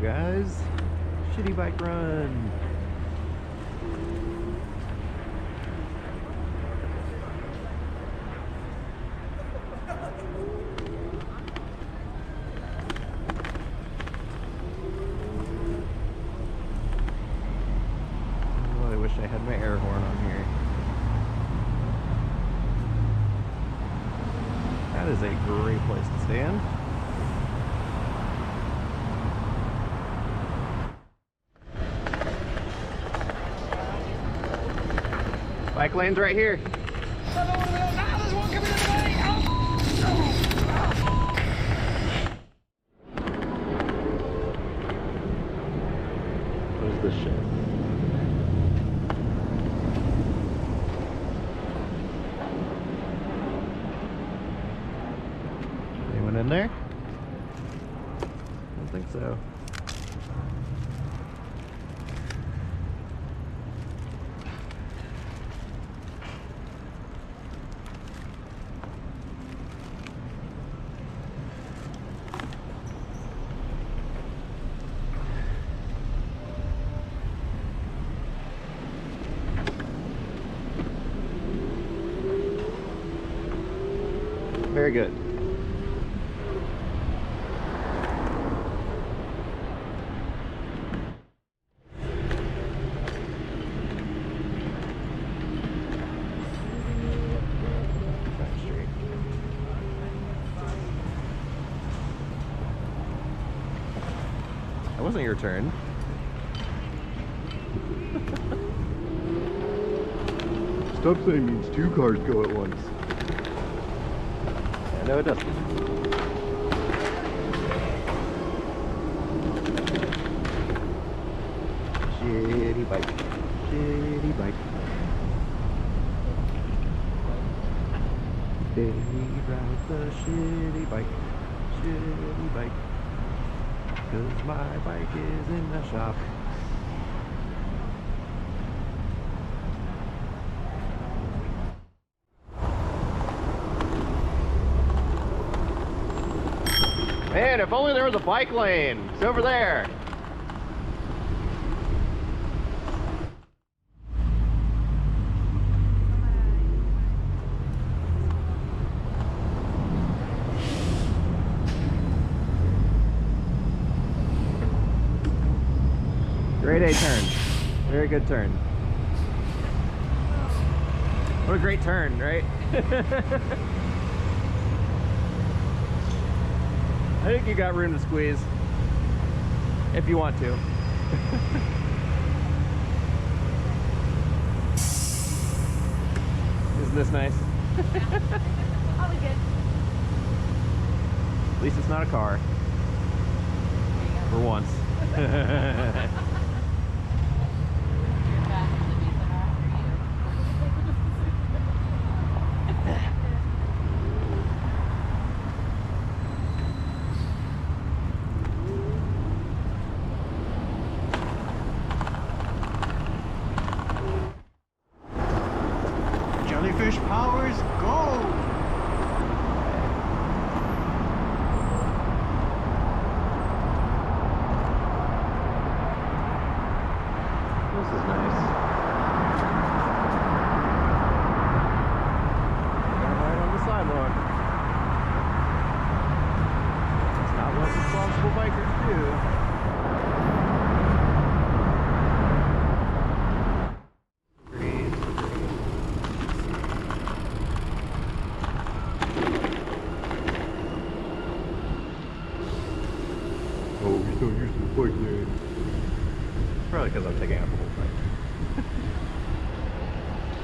guys. Shitty bike run. Oh, I wish I had my air horn on here. That is a great place to stand. Bike lane's right here. There's one coming in the way. What is this shit? Anyone in there? I don't think so. Very good. That wasn't your turn. Stop sign means two cars go at once. Yeah, no, it doesn't. Shitty bike. Shitty bike. They ride the shitty bike. Shitty bike. 'Cause my bike is in the shop. Man, if only there was a bike lane. It's over there. Great A turn. Very good turn. What a great turn, right? I think you got room to squeeze, if you want to. Isn't this nice? Probably good. At least it's not a car. For once. Jellyfish powers go! This is nice. Got right on the sidewalk. That's not what responsible bikers do. Oh, you're still using the bike lane. Probably because I'm taking out the whole thing.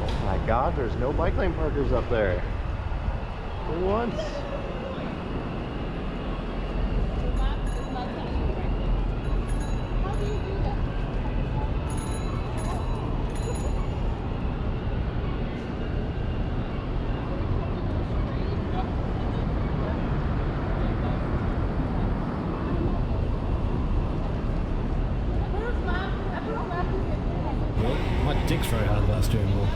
Oh my god, there's no bike lane parkers up there. For once. How do you do that? My dick's very hard with that steering wheel.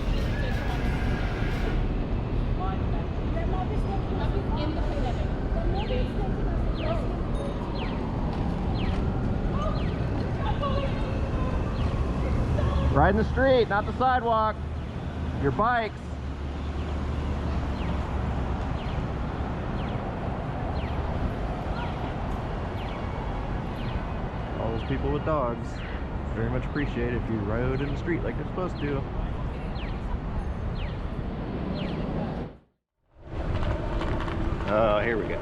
Ride in the street, not the sidewalk. Your bikes. All those people with dogs, very much appreciate if you rode in the street like you're supposed to. Oh, here we go.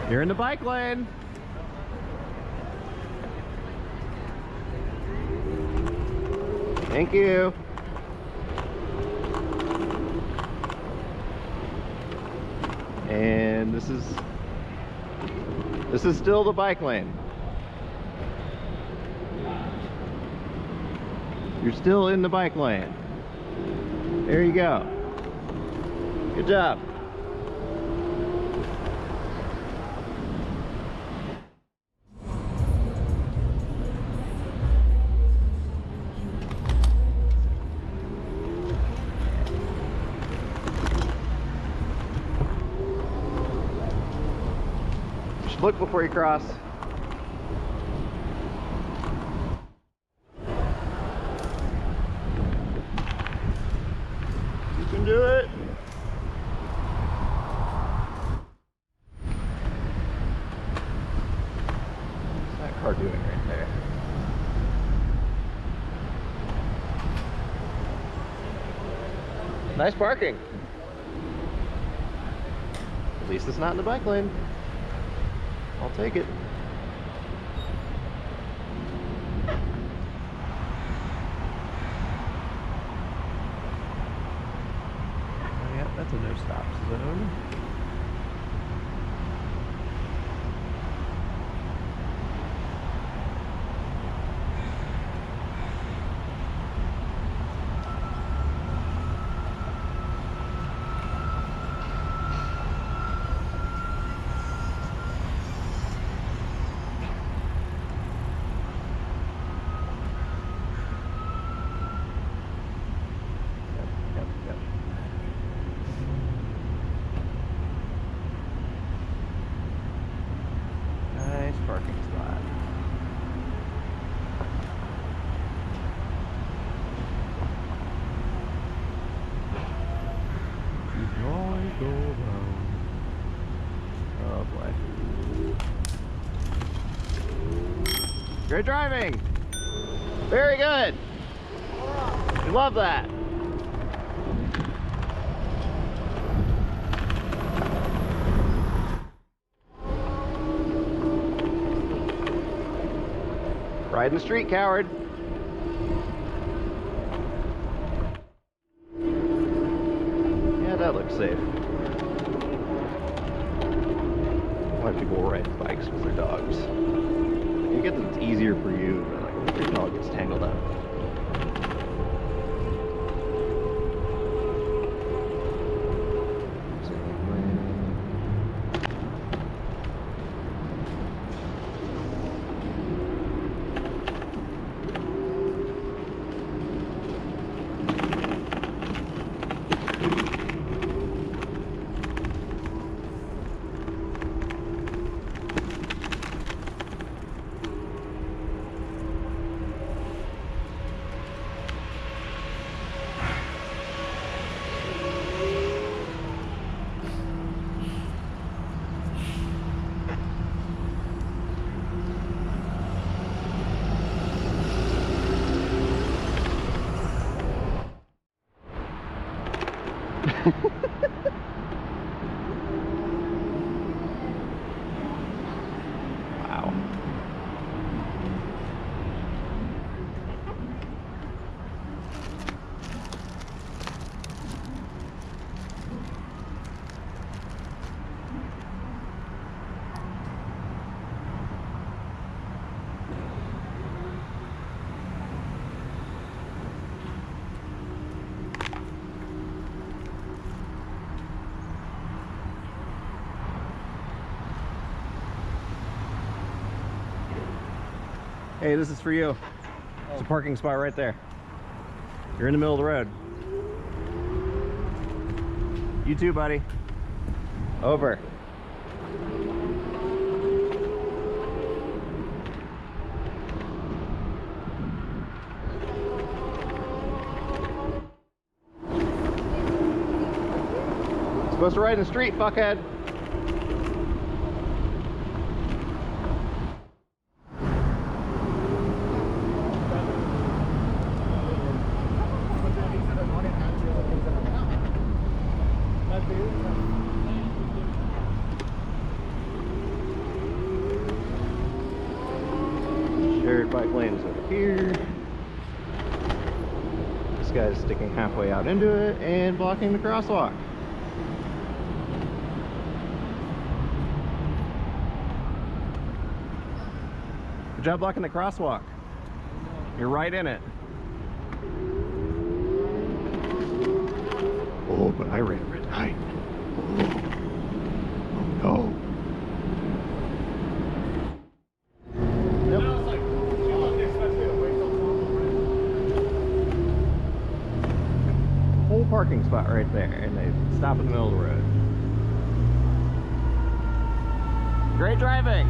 You're in the bike lane. Thank you. And this is still the bike lane. You're still in the bike lane. There you go. Good job. Look before you cross. You can do it. What's that car doing right there? Nice parking. At least it's not in the bike lane. I'll take it. Oh, yeah, that's a no stop zone. Yep. Nice parking spot. You can always go around. Oh boy. Great driving! Very good! We love that! Ride in the street, coward. Yeah, that looks safe. Why people ride bikes with their dogs? You get that it's easier for you, but like your dog gets tangled up. Hey, this is for you. It's a parking spot right there. You're in the middle of the road. You too, buddy. Over. Supposed to ride in the street, fuckhead. Shared bike lanes over here. This guy's sticking halfway out into it and blocking the crosswalk. Good job blocking the crosswalk. You're right in it. Oh, but I ran red light. Oh no. Whole parking spot right there, and they stop in the middle of the road. Great driving.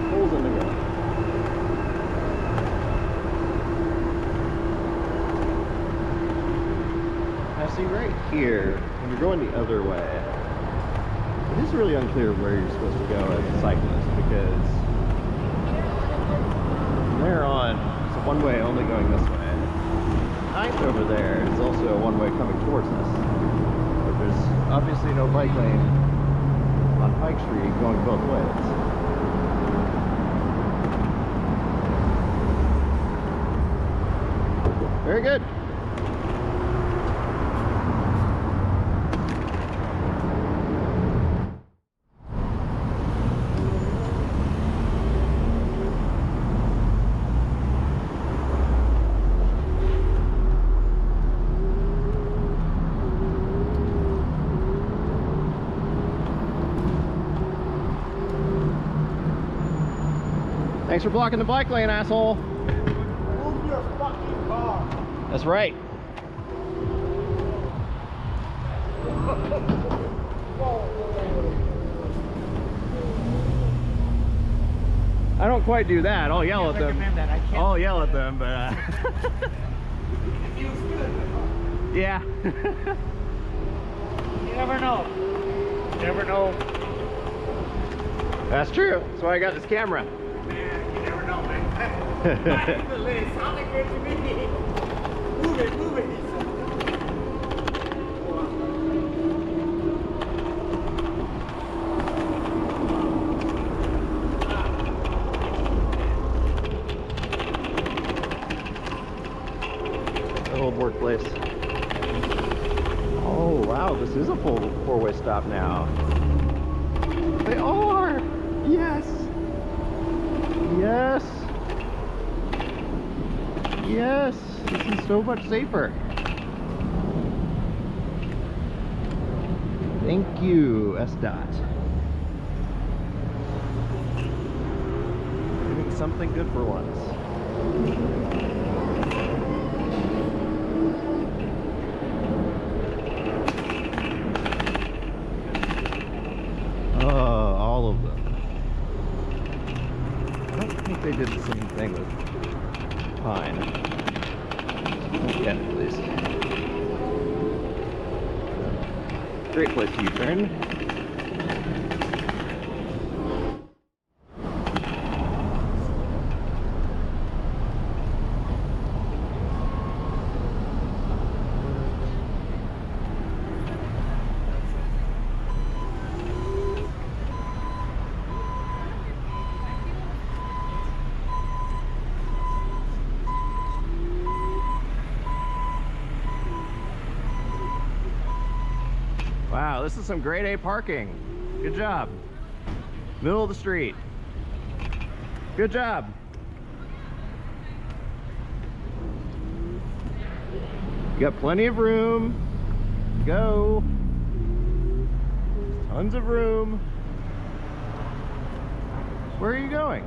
Holes in the ground. Now see right here, when you're going the other way, it is really unclear where you're supposed to go as a cyclist, because from there on, it's a one-way only going this way. Behind over there is also a one-way coming towards us. But there's obviously no bike lane on Pike Street going both ways. Very good. Thanks for blocking the bike lane, asshole. Move your fucking car. That's right. I don't quite do that. I'll yell at them. That. I can't. I'll yell at them, but It feels good. yeah. You never know. You never know. That's true. That's why I got this camera. Man, you never know, man. Sounded good to me. Move it, move it. Old workplace. Oh wow, this is a full four-way stop now. They are! Yes! Yes! Yes! This is so much safer. Thank you, SDOT. Doing something good for once. All of them. I don't think they did the same thing with Pine. Again, please. Great place to U-turn. Wow, this is some grade A parking. Good job. Middle of the street. Good job. You got plenty of room. Go. Tons of room. Where are you going?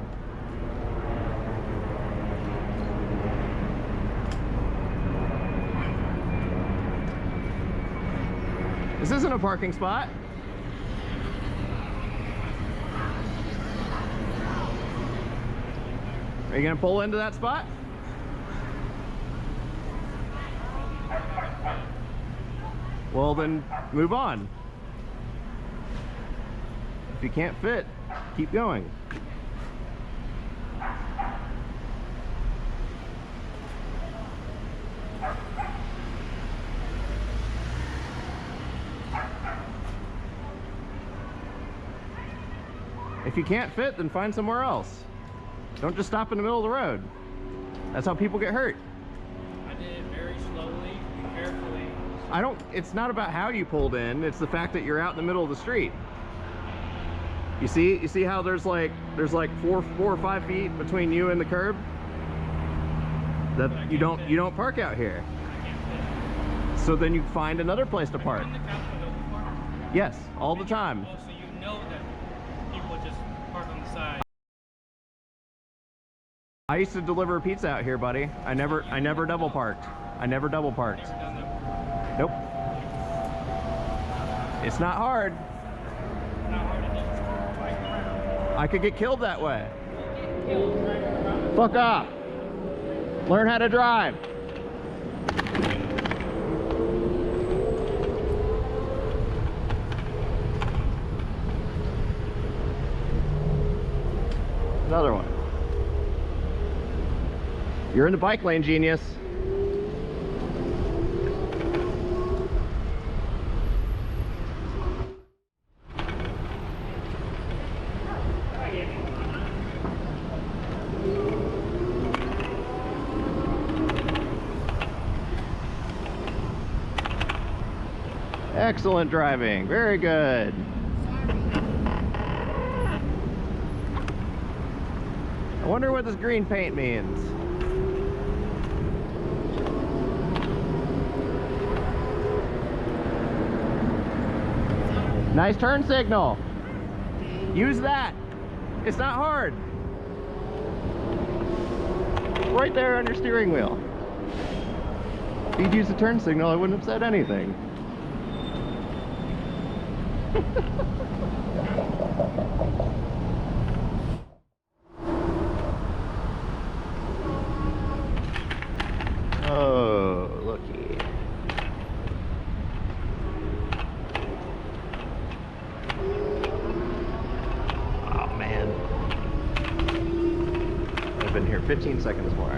This isn't a parking spot. Are you gonna pull into that spot? Well, then move on. If you can't fit, keep going. If you can't fit, then find somewhere else. Don't just stop in the middle of the road. That's how people get hurt. I did it very slowly and carefully. It's not about how you pulled in, it's the fact that you're out in the middle of the street. You see how there's like 4 or 5 feet between you and the curb? That you don't park out here. I can't fit. So then you find another place to park. Have you been to Capitol before? Yes, all the time. Oh, so you know that people just park on the side. I used to deliver pizza out here, buddy. I never double parked. I never double parked. Never done that. Nope. It's not hard. It's not hard to do. Bike around. I could get killed that way. Killed driving around. Fuck off. Learn how to drive. Another one. You're in the bike lane, genius. Excellent driving. Very good. I wonder what this green paint means. Nice turn signal. Use that. It's not hard. Right there on your steering wheel. If you'd used the turn signal, I wouldn't have said anything. Oh, looky. Oh, man. I've been here 15 seconds more.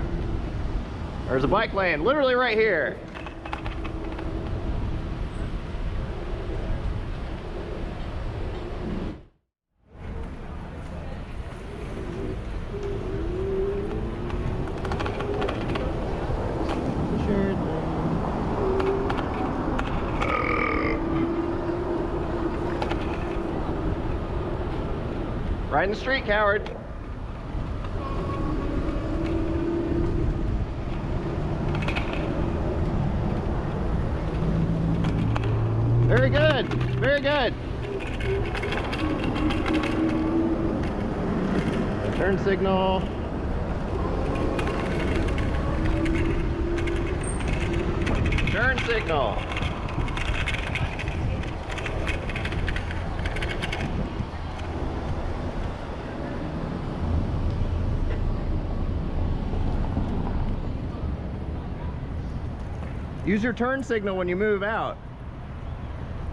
There's a bike lane, literally right here. Right in the street, coward. Very good. Very good. Turn signal. Turn signal. Use your turn signal when you move out.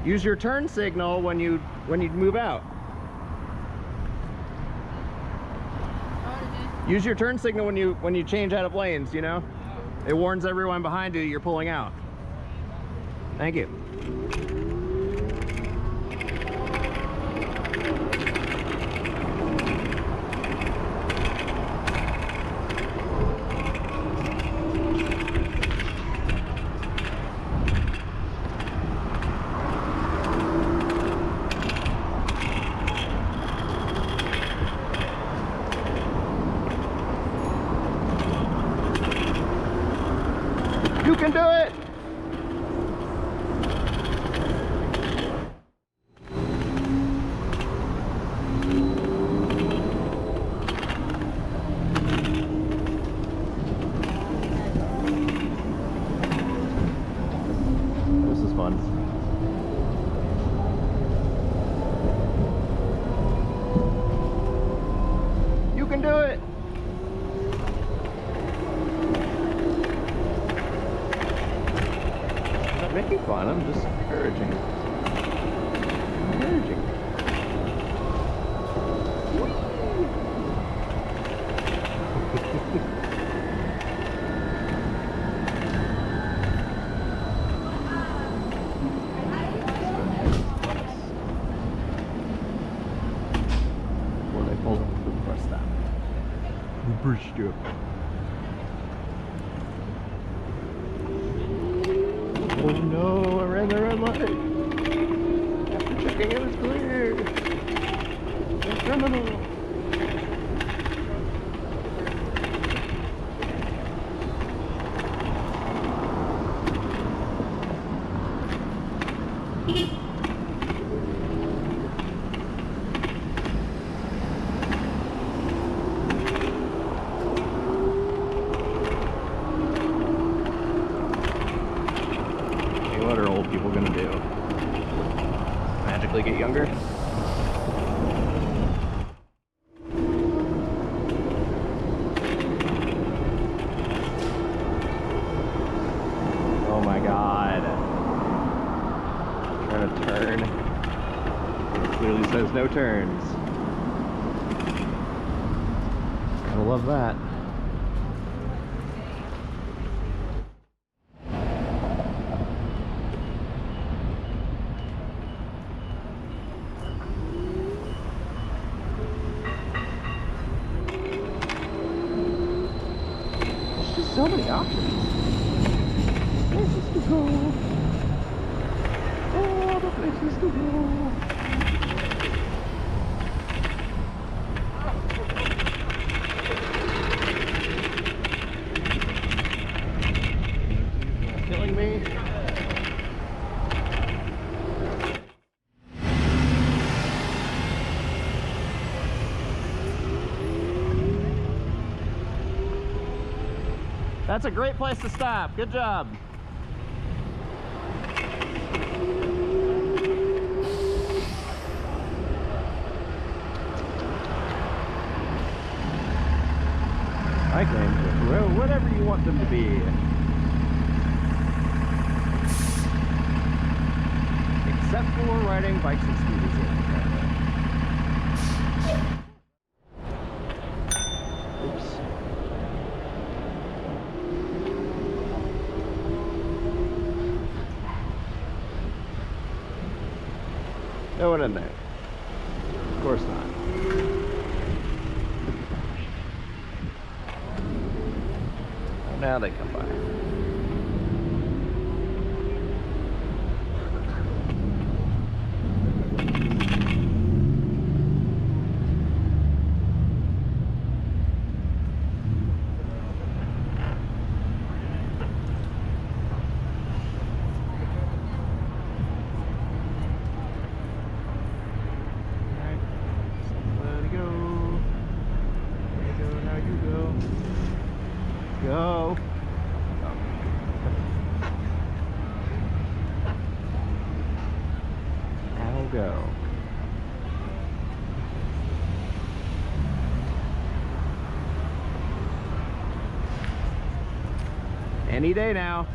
Use your turn signal when you move out. Use your turn signal when you change out of lanes, you know? It warns everyone behind you you're pulling out. Thank you. You can do it! This is fun. You can do it! I'm not making fun, I'm just encouraging. Encouraging. Well, they pulled him to the first stop. We pushed you. Oh no, I ran the red light. After checking it was clear. A criminal. What are old people gonna do? Magically get younger? Oh my god. Trying to turn. It clearly says no turns. I love that. So many options. Places to go. Oh, the places to go. Killing me. That's a great place to stop. Good job. Bike lanes are whatever you want them to be. Except for riding bikes and scooters in. Oops. No one in there. Of course not. Oh, now they come by. Go. I'll go. Any day now.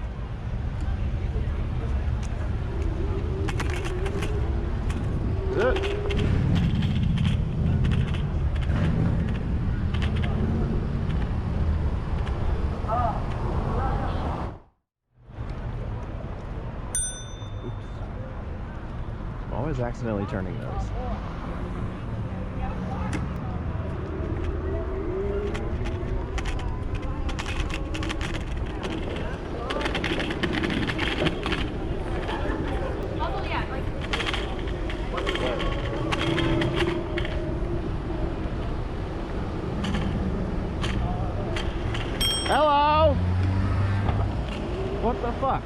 Always accidentally turning those. Hello! What the fuck?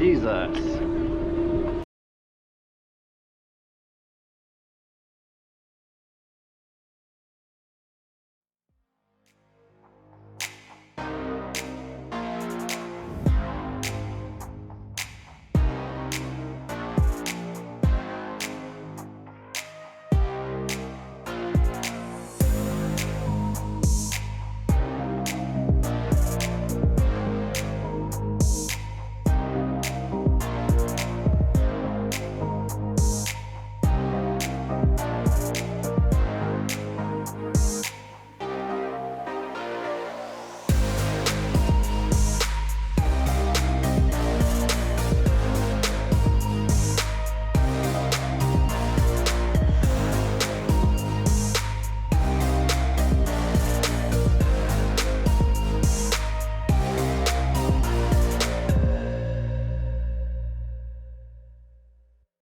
Jesus.